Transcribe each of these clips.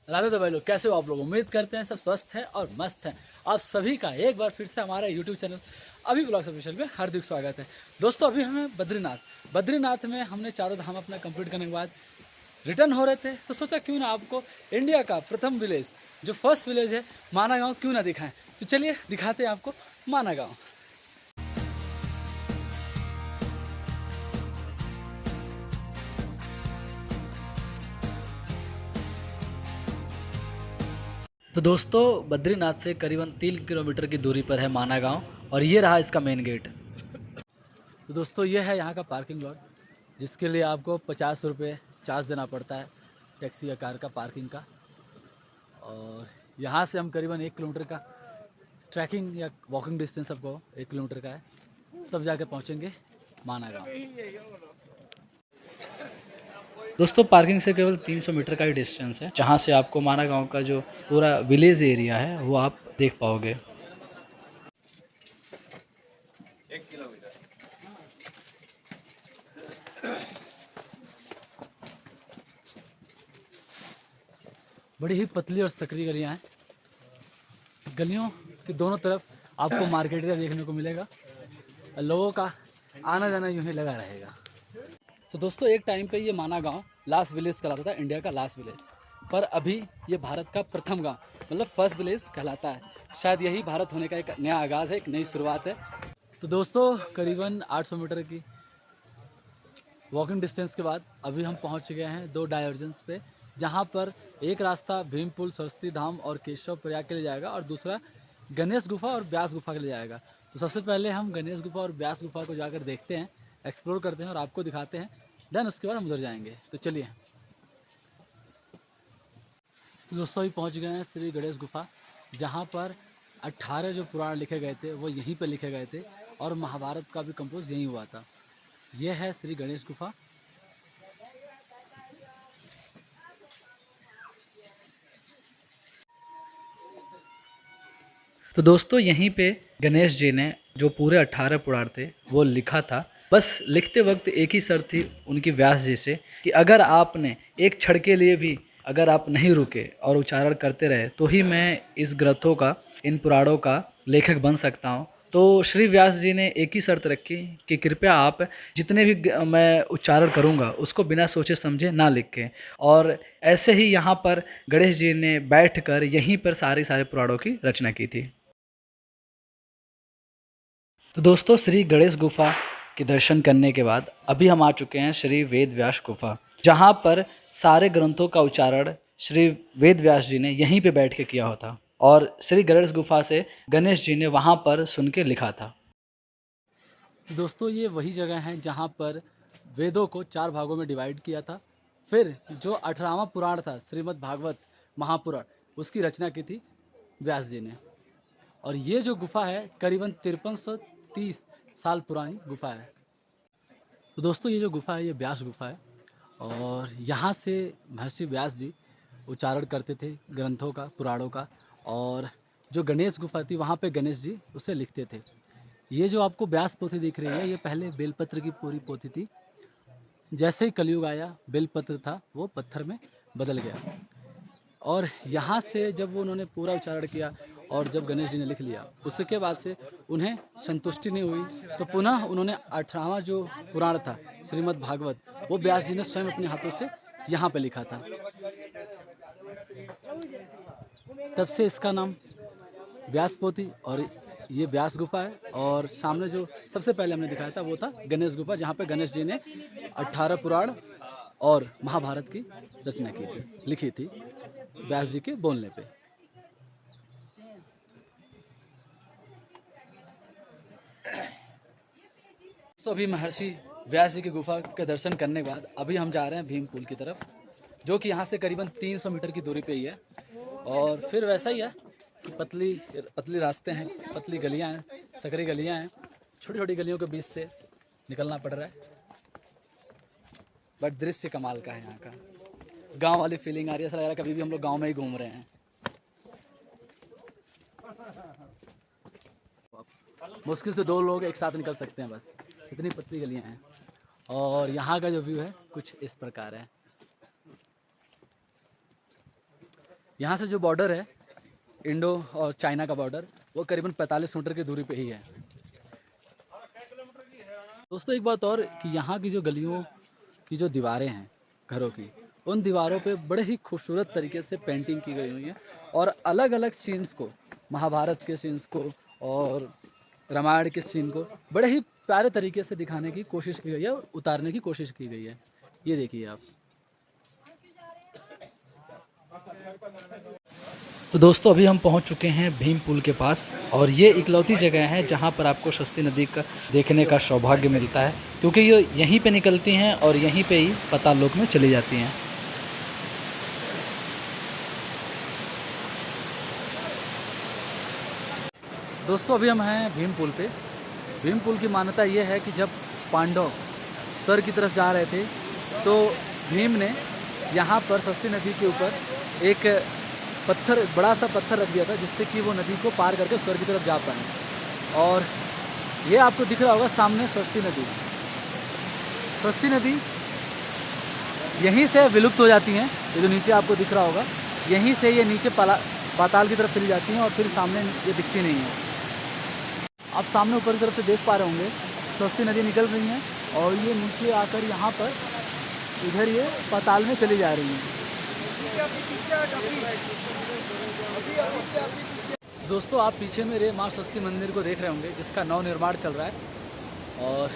राधे तो भाई लोग, कैसे हो आप लोग? उम्मीद करते हैं सब स्वस्थ हैं और मस्त हैं। आप सभी का एक बार फिर से हमारे यूट्यूब चैनल अभी ब्लॉग्स ऑफिशियल में हार्दिक स्वागत है। दोस्तों अभी हमें बद्रीनाथ में हमने चारों धाम अपना कंप्लीट करने के बाद रिटर्न हो रहे थे, तो सोचा क्यों ना आपको इंडिया का प्रथम विलेज, जो फर्स्ट विलेज है माना गाँव, क्यों ना दिखाएं। तो चलिए दिखाते हैं आपको माना गाँव। तो दोस्तों बद्रीनाथ से करीबन 3 किलोमीटर की दूरी पर है माना गाँव, और ये रहा इसका मेन गेट। तो दोस्तों ये है यहाँ का पार्किंग लॉट, जिसके लिए आपको 50 रुपये चार्ज देना पड़ता है, टैक्सी या कार का पार्किंग का। और यहाँ से हम करीबन 1 किलोमीटर का ट्रैकिंग या वॉकिंग डिस्टेंस आपको 1 किलोमीटर का है, तब जाके पहुँचेंगे माना गाँव। दोस्तों पार्किंग से केवल 300 मीटर का ही डिस्टेंस है, जहाँ से आपको माना गाँव का जो पूरा विलेज एरिया है वो आप देख पाओगे। बड़ी ही पतली और सकरी गलियाँ हैं। गलियों की दोनों तरफ आपको मार्केट एरिया देखने को मिलेगा, लोगों का आना जाना यूँ ही लगा रहेगा। तो दोस्तों एक टाइम पे ये माना गांव लास्ट विलेज कहलाता था, इंडिया का लास्ट विलेज। पर अभी ये भारत का प्रथम गांव, मतलब फर्स्ट विलेज कहलाता है। शायद यही भारत होने का एक नया आगाज़ है, एक नई शुरुआत है। तो दोस्तों करीबन 800 मीटर की वॉकिंग डिस्टेंस के बाद अभी हम पहुंच गए हैं 2 डाइवर्जन्स पे, जहां पर एक रास्ता भीमपुल, सरस्वती धाम और केशव प्रयाग के लिए जाएगा, और दूसरा गणेश गुफा और व्यास गुफा के लिए जाएगा। तो सबसे पहले हम गणेश गुफा और व्यास गुफा को जाकर देखते हैं, एक्सप्लोर करते हैं और आपको दिखाते हैं। देन उसके बाद हम उधर जाएंगे। तो चलिए। तो दोस्तों अभी पहुँच गए हैं श्री गणेश गुफा, जहाँ पर 18 जो पुराण लिखे गए थे वो यहीं पर लिखे गए थे, और महाभारत का भी कंपोज यहीं हुआ था। यह है श्री गणेश गुफा। तो दोस्तों यहीं पे गणेश जी ने जो पूरे 18 पुराण थे वो लिखा था। बस लिखते वक्त एक ही शर्त थी उनकी व्यास जी से, कि अगर आपने एक क्षण के लिए भी अगर आप नहीं रुके और उच्चारण करते रहे तो ही मैं इस ग्रंथों का, इन पुराणों का लेखक बन सकता हूँ। तो श्री व्यास जी ने एक ही शर्त रखी कि कृपया आप जितने भी मैं उच्चारण करूँगा उसको बिना सोचे समझे ना लिखें। और ऐसे ही यहाँ पर गणेश जी ने बैठकर यहीं पर सारे पुराणों की रचना की थी। तो दोस्तों श्री गणेश गुफा के दर्शन करने के बाद अभी हम आ चुके हैं श्री वेद व्यास गुफा, जहाँ पर सारे ग्रंथों का उच्चारण श्री वेद व्यास जी ने यहीं पे बैठ के किया होता, और श्री गणेश गुफा से गणेश जी ने वहाँ पर सुन के लिखा था। दोस्तों ये वही जगह है जहाँ पर वेदों को 4 भागों में डिवाइड किया था। फिर जो 18वां पुराण था श्रीमद् भागवत महापुराण, उसकी रचना की थी व्यास जी ने। और ये जो गुफा है करीबन 5330 साल पुरानी गुफा है। तो दोस्तों ये जो गुफा है ये व्यास गुफा है, और यहाँ से महर्षि व्यास जी उच्चारण करते थे ग्रंथों का, पुराणों का। और जो गणेश गुफा थी वहाँ पे गणेश जी उसे लिखते थे। ये जो आपको व्यास पोथी दिख रही है ये पहले बेलपत्र की पूरी पोथी थी। जैसे ही कलयुग आया बेलपत्र था वो पत्थर में बदल गया, और यहाँ से जब वो उन्होंने पूरा उच्चारण किया और जब गणेश जी ने लिख लिया, उसके बाद से उन्हें संतुष्टि नहीं हुई, तो पुनः उन्होंने 18वां जो पुराण था श्रीमद् भागवत, वो व्यास जी ने स्वयं अपने हाथों से यहाँ पे लिखा था। तब से इसका नाम व्यास पोथी और ये व्यास गुफा है। और सामने जो सबसे पहले हमने दिखाया था वो था गणेश गुफा, जहाँ पे गणेश जी ने 18 पुराण और महाभारत की रचना की थी, लिखी थी व्यास जी के बोलने पे। तो अभी महर्षि व्यास जी की गुफा के दर्शन करने के बाद अभी हम जा रहे हैं भीमपुल की तरफ, जो कि यहाँ से करीबन 300 मीटर की दूरी पे ही है। और फिर वैसा ही है कि पतली पतली रास्ते हैं, पतली गलियाँ हैं, सकरी गलियाँ हैं, छोटी छोटी गलियों के बीच से निकलना पड़ रहा है। बट दृश्य कमाल का है, यहाँ का गांव वाली फीलिंग आ रही है, ऐसा लग रहा है कभी भी हम लोग गांव में ही घूम रहे हैं। मुश्किल से 2 लोग एक साथ निकल सकते हैं बस, इतनी पतली गलियां हैं। और यहाँ का जो व्यू है कुछ इस प्रकार है। यहाँ से जो बॉर्डर है इंडो और चाइना का बॉर्डर, वो करीबन 45 मीटर की दूरी पे ही है। दोस्तों एक बात और कि यहाँ की जो गलियों की जो दीवारें हैं घरों की, उन दीवारों पे बड़े ही खूबसूरत तरीके से पेंटिंग की गई हुई है और अलग अलग सीन्स को, महाभारत के सीन्स को और रामायण के सीन को बड़े ही प्यारे तरीके से दिखाने की कोशिश की गई है, उतारने की कोशिश की गई है। ये देखिए आप। तो दोस्तों अभी हम पहुंच चुके हैं भीम पुल के पास और ये इकलौती जगह है जहां पर आपको सस्ती नदी का देखने का सौभाग्य मिलता है, क्योंकि ये यहीं पे निकलती हैं और यहीं पे ही पाताल लोक में चली जाती हैं। दोस्तों अभी हम हैं भीम पुल पे। भीम पुल की मान्यता ये है कि जब पांडव स्वर्ग की तरफ जा रहे थे तो भीम ने यहाँ पर सस्ती नदी के ऊपर एक पत्थर, बड़ा सा पत्थर रख दिया था जिससे कि वो नदी को पार करके स्वर्ग की तरफ जा पाए। और ये आपको दिख रहा होगा सामने सस्ती नदी। सस्ती नदी यहीं से विलुप्त हो जाती हैं, ये जो नीचे आपको दिख रहा होगा, यहीं से ये नीचे पाताल की तरफ चली जाती हैं और फिर सामने ये दिखती नहीं है। आप सामने ऊपर की तरफ से देख पा रहे होंगे सस्ती नदी निकल रही हैं और ये नीचे आकर यहाँ पर इधर ये पाताल में चली जा रही हैं। दोस्तों आप पीछे मेरे माँ सस्ती मंदिर को देख रहे होंगे जिसका नव निर्माण चल रहा है और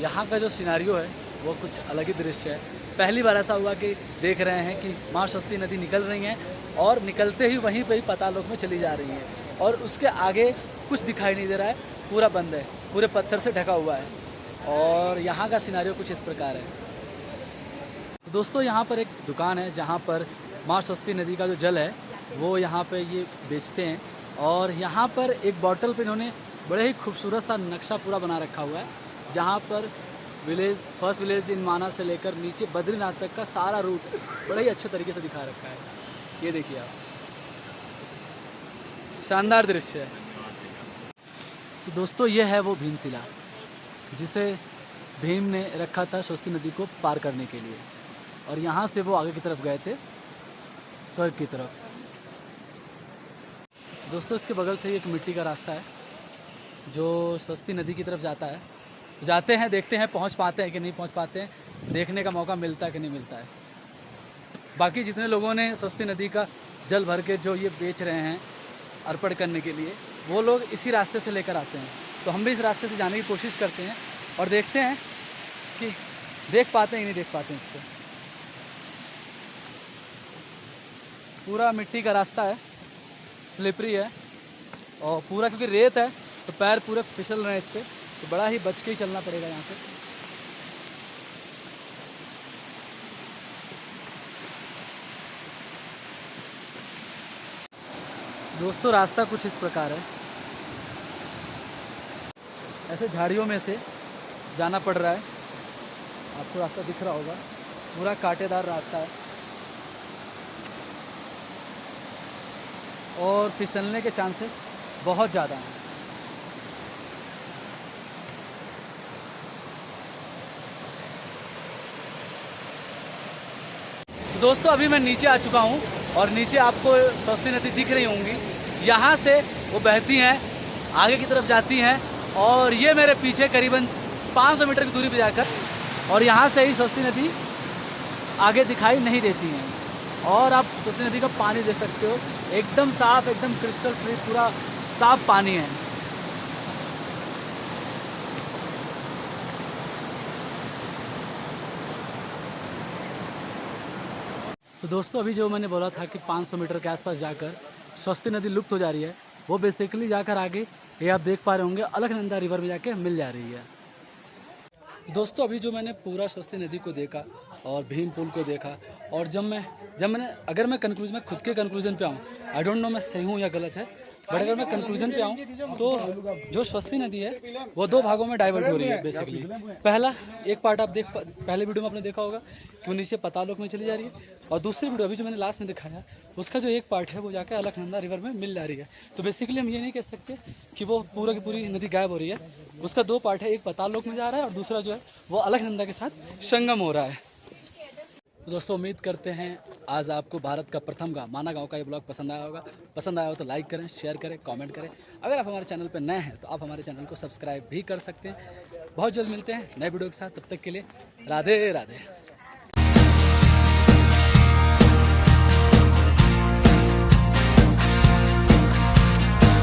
यहाँ का जो सिनारियो है वो कुछ अलग ही दृश्य है। पहली बार ऐसा हुआ कि देख रहे हैं कि माँ सस्ती नदी निकल रही हैं और निकलते ही वहीं पे ही पाताल लोक में चली जा रही हैं और उसके आगे कुछ दिखाई नहीं दे रहा है, पूरा बंद है, पूरे पत्थर से ढका हुआ है और यहाँ का सिनारियो कुछ इस प्रकार है। दोस्तों यहाँ पर एक दुकान है जहाँ पर माँ सस्ती नदी का जो जल है वो यहाँ पे ये बेचते हैं और यहाँ पर एक बॉटल पे इन्होंने बड़े ही खूबसूरत सा नक्शा पूरा बना रखा हुआ है जहाँ पर विलेज, फर्स्ट विलेज इन माना से लेकर नीचे बद्रीनाथ तक का सारा रूट बड़े ही अच्छे तरीके से दिखा रखा है। ये देखिए आप, शानदार दृश्य है। तो दोस्तों ये है वो भीमशिला जिसे भीम ने रखा था सस्ती नदी को पार करने के लिए और यहाँ से वो आगे की तरफ गए थे स्वर्ग की तरफ। दोस्तों इसके बगल से एक मिट्टी का रास्ता है जो सस्ती नदी की तरफ जाता है। जाते हैं, देखते हैं पहुँच पाते हैं कि नहीं पहुँच पाते हैं, देखने का मौका मिलता है कि नहीं मिलता है। बाकी जितने लोगों ने सस्ती नदी का जल भर के जो ये बेच रहे हैं अर्पण करने के लिए, वो लोग इसी रास्ते से लेकर आते हैं। तो हम भी इस रास्ते से जाने की कोशिश करते हैं और देखते हैं कि देख पाते हैं कि नहीं देख पाते हैं इसको। पूरा मिट्टी का रास्ता है, स्लिपरी है और पूरा क्योंकि रेत है तो पैर पूरे फिसल रहे हैं इस पर, तो बड़ा ही बच के ही चलना पड़ेगा यहाँ से। दोस्तों रास्ता कुछ इस प्रकार है, ऐसे झाड़ियों में से जाना पड़ रहा है। आपको रास्ता दिख रहा होगा, पूरा कांटेदार रास्ता है और फिसलने के चांसेस बहुत ज़्यादा हैं। दोस्तों अभी मैं नीचे आ चुका हूँ और नीचे आपको सस्ती नदी दिख रही होंगी, यहाँ से वो बहती हैं, आगे की तरफ जाती हैं और ये मेरे पीछे करीबन 500 मीटर की दूरी पर जाकर और यहाँ से ही सस्ती नदी आगे दिखाई नहीं देती हैं और आप सस्ती नदी का पानी दे सकते हो, एकदम साफ, एकदम क्रिस्टल क्लियर, पूरा साफ पानी है। तो दोस्तों अभी जो मैंने बोला था कि 500 मीटर के आसपास जाकर सस्ती नदी लुप्त हो जा रही है, वो बेसिकली जाकर आगे ये आप देख पा रहे होंगे अलकनंदा रिवर में जाके मिल जा रही है। दोस्तों अभी जो मैंने पूरा सस्ती नदी को देखा और भीम पुल को देखा और जब मैंने अगर मैं कंक्लूजन में खुद के कंक्लूजन पे आऊँ, आई डोंट नो मैं सही हूँ या गलत है, बट अगर मैं कंक्लूजन पे आऊँ तो जो सस्ती नदी है वो 2 भागों में डाइवर्ट हो रही है बेसिकली। पहला एक पार्ट आप पहले वीडियो में आपने देखा होगा कि वो नीचे पाताल लोक में चली जा रही है और दूसरी वीडियो अभी जो मैंने लास्ट में दिखाया उसका जो एक पार्ट है वो जाकर अलकनंदा रिवर में मिल जा रही है। तो बेसिकली हम ये नहीं कह सकते कि वो पूरा की पूरी नदी गायब हो रही है, उसका 2 पार्ट है, एक पाताल लोक में जा रहा है और दूसरा जो है वो अलकनंदा के साथ संगम हो रहा है। तो दोस्तों उम्मीद करते हैं आज आपको भारत का प्रथम गाँव माना गाँव का ये ब्लॉग पसंद आया होगा। पसंद आया हो तो लाइक करें, शेयर करें, कमेंट करें। अगर आप हमारे चैनल पर नए हैं तो आप हमारे चैनल को सब्सक्राइब भी कर सकते हैं। बहुत जल्द मिलते हैं नए वीडियो के साथ, तब तक के लिए राधे राधे।